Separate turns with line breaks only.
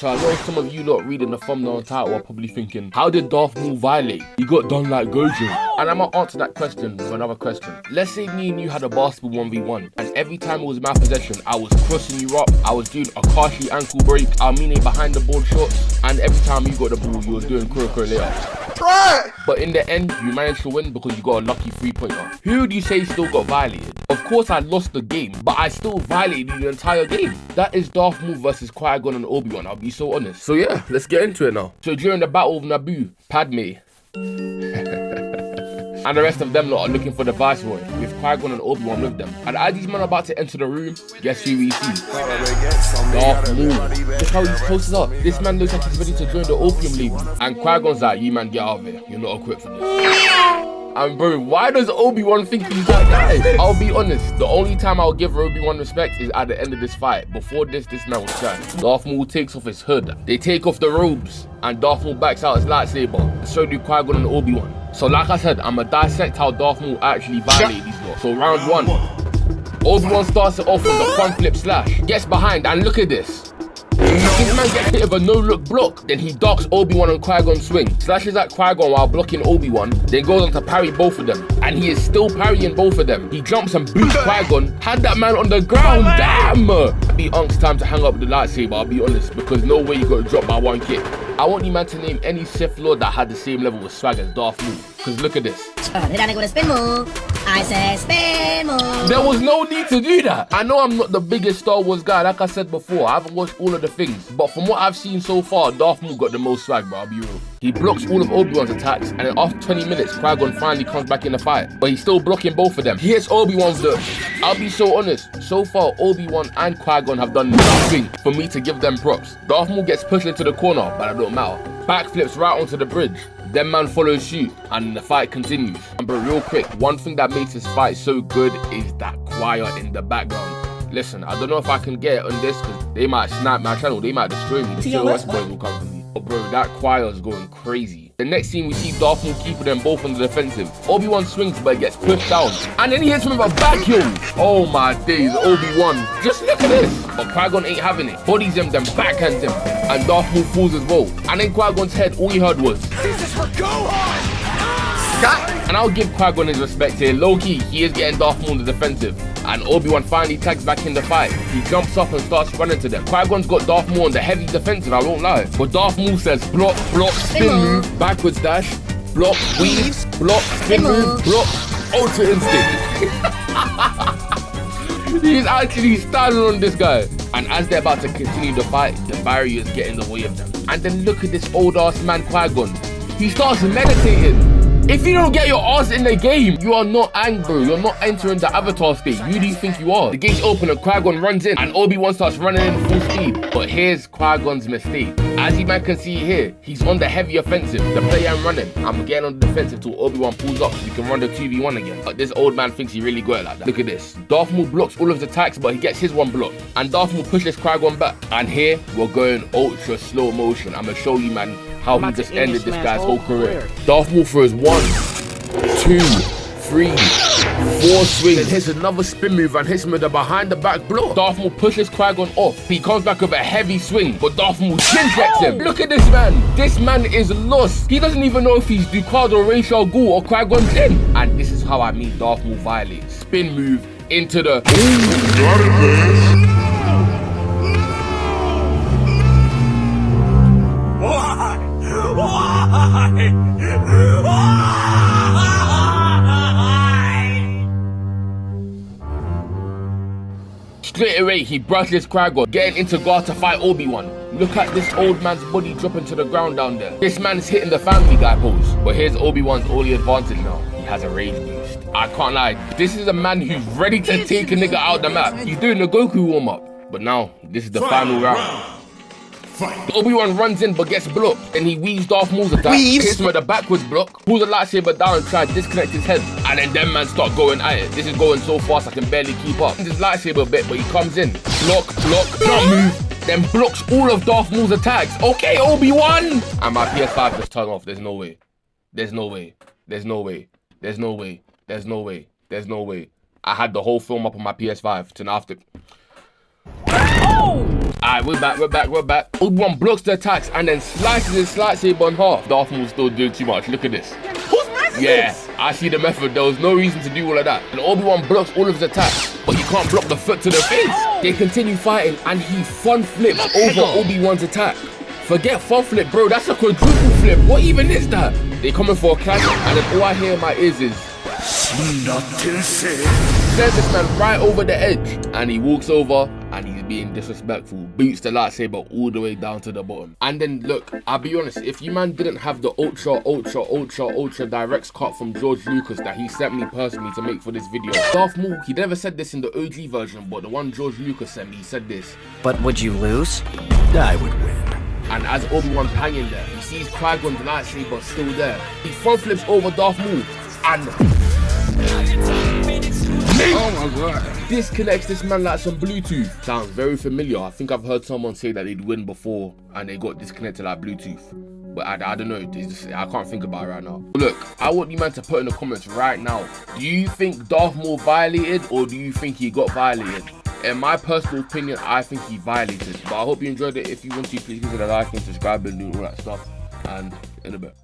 So I know some of you lot reading the thumbnail and title are probably thinking, how did Darth Maul violate? He got done like Gojo. And I'm gonna answer that question with another question. Let's say me and you had a basketball 1v1, and every time it was my possession, I was crossing you up, I was doing a Kashi ankle break, I mean behind the ball shots, and every time you got the ball, you was doing Kuroko layups. But in the end, you managed to win because you got a lucky 3-pointer. Who would you say still got violated? Of course I lost the game, but I still violated the entire game. That is Darth Maul versus Qui-Gon and Obi-Wan, I'll be so honest. So yeah, let's get into it now. So during the Battle of Naboo, Padme and the rest of them lot are looking for the Viceroy, with Qui-Gon and Obi-Wan with them. And as these men are about to enter the room, guess who we see? Darth Maul. Look how he's posted up. This man looks like he's ready to join the opium label. And Qui-Gon's like, you man, get out of here. You're not equipped for this. And bro, why does Obi-Wan think he's that guy? I'll be honest, the only time I'll give Obi-Wan respect is at the end of this fight. Before this man was trash. Darth Maul takes off his hood, they take off the robes, and Darth Maul backs out his lightsaber. So do Qui-Gon and Obi-Wan. So like I said, I'ma dissect how Darth Maul actually violated these lot. So round one, Obi-Wan starts it off with the front flip slash, gets behind, and look at this. This man gets hit with a no-look block, then he ducks Obi-Wan and Qui-Gon swing, slashes at Qui-Gon while blocking Obi-Wan, then goes on to parry both of them, and he is still parrying both of them. He jumps and boots Qui-Gon, had that man on the ground, damn! It'd be Unk's time to hang up the lightsaber, I'll be honest, because no way you got dropped by one kick. I want you man to name any Sith Lord that had the same level of swag as Darth Maul, because look at this.
Spin move. I say spin move.
There was no need to do that. I know I'm not the biggest Star Wars guy, like I said before, I haven't watched all of the things, but from what I've seen so far, Darth Maul got the most swag, bro, I'll be real. He blocks all of Obi-Wan's attacks, and then after 20 minutes, Qui-Gon finally comes back in the fight, but he's still blocking both of them. He hits Obi-Wan with the... I'll be so honest, so far Obi-Wan and Qui-Gon have done nothing for me to give them props. Darth Maul gets pushed into the corner, but it don't matter. Backflips right onto the bridge. Then man follows suit, and the fight continues. But real quick, one thing that makes this fight so good is that choir in the background. Listen, I don't know if I can get it on this, because they might snipe my channel, they might destroy me. The TOS boys will come for me. But bro, that choir is going crazy. The next scene we see Darth Maul keeping them both on the defensive. Obi-Wan swings but gets pushed down, and then he hits him with a back heel. Oh my days, Obi-Wan. Just look at this. But Qui-Gon ain't having it. Bodies him, then backhands him. And Darth Maul falls as well. And in Qui-Gon's head, all he heard was, "This is for Gohan!" And I'll give Qui-Gon his respect here. Low-key, he is getting Darth Maul in the defensive. And Obi-Wan finally tags back in the fight. He jumps up and starts running to them. Qui-Gon's got Darth Maul on the heavy defensive, I won't lie. But Darth Maul says block, block, spin move, backwards dash, block, weave, block, spin move, block, ultra instinct. He's actually standing on this guy. And as they're about to continue the fight, the barrier is getting in the way of them. And then look at this old ass man Qui-Gon. He starts meditating. If you don't get your ass in the game, you are not angry. You're not entering the Avatar state. Who do you think you are? The gates open and Qui-Gon runs in, and Obi-Wan starts running in full speed. But here's Qui-Gon's mistake. As you man can see here, he's on the heavy offensive. The player I'm running, I'm getting on the defensive till Obi-Wan pulls up so we can run the 2v1 again. But this old man thinks he really got it like that. Look at this. Darth Maul blocks all of his attacks, but he gets his one blocked. And Darth Maul pushes Qui-Gon back. And here, we're going ultra slow motion. I'm gonna show you, man, how he just ended this guy's whole career. Darth Maul throws 1, 2, 3, 4 swings, then hits another spin move and hits him with a behind the back block. Darth Maul pushes Qui-Gon off. He comes back with a heavy swing, but Darth Maul chin checks him. Look at this man. This man is lost. He doesn't even know if he's Ducard or Ra's al Ghul or Qui-Gon Jinn. And this is how I mean Darth Maul violates. Spin move into the... Straight away, he brushes Qui-Gon, getting into guard to fight Obi-Wan. Look at this old man's body dropping to the ground down there. This man's hitting the Family Guy pose. But here's Obi-Wan's only advantage now. He has a rage boost. I can't lie, this is a man who's ready to take a nigga out the map. He's doing the Goku warm-up. But now, this is the final round. Obi-Wan runs in but gets blocked. Then he weaves Darth Maul's attack, hits him with a backwards block, pulls the lightsaber down and tries to disconnect his head. And then them man start going at it. This is going so fast I can barely keep up. His lightsaber a bit, but he comes in. Block, jump move. Then blocks all of Darth Maul's attacks. Okay, Obi-Wan! And my PS5 just turned off. There's no way. There's no way. There's no way. There's no way. There's no way. There's no way. I had the whole film up on my PS5 till after. Oh! Alright, we're back. Obi-Wan blocks the attacks and then slices his lightsaber in half. Darth Maul's still doing too much. Look at this.
Whose method?
Yeah, I see the method. There was no reason to do all of that. And Obi-Wan blocks all of his attacks, but he can't block the foot to the face. They continue fighting and he front flips over Obi-Wan's attack. Forget front flip, bro. That's a quadruple flip. What even is that? They coming for a clash, and then all I hear in my ears is sends this man right over the edge, and he walks over and he's being disrespectful, boots the lightsaber all the way down to the bottom. And then look, I'll be honest, if you man didn't have the ultra directs cut from George Lucas that he sent me personally to make for this video, Darth Maul, he never said this in the OG version, but the one George Lucas sent me, he said this.
But would you lose? I would win.
And as Obi-Wan's hanging there, he sees Qui-Gon's lightsaber still there. He front flips over Darth Maul and
Oh my god.
disconnects this man like some Bluetooth. Sounds very familiar. I think I've heard someone say that they'd win before and they got disconnected like Bluetooth. But I don't know, I can't think about it right now. Look, I want you man to put in the comments right now. Do you think Darth Maul violated or do you think he got violated? In my personal opinion, I think he violated. But I hope you enjoyed it. If you want to, please consider liking, subscribing, doing all that stuff. And in a bit.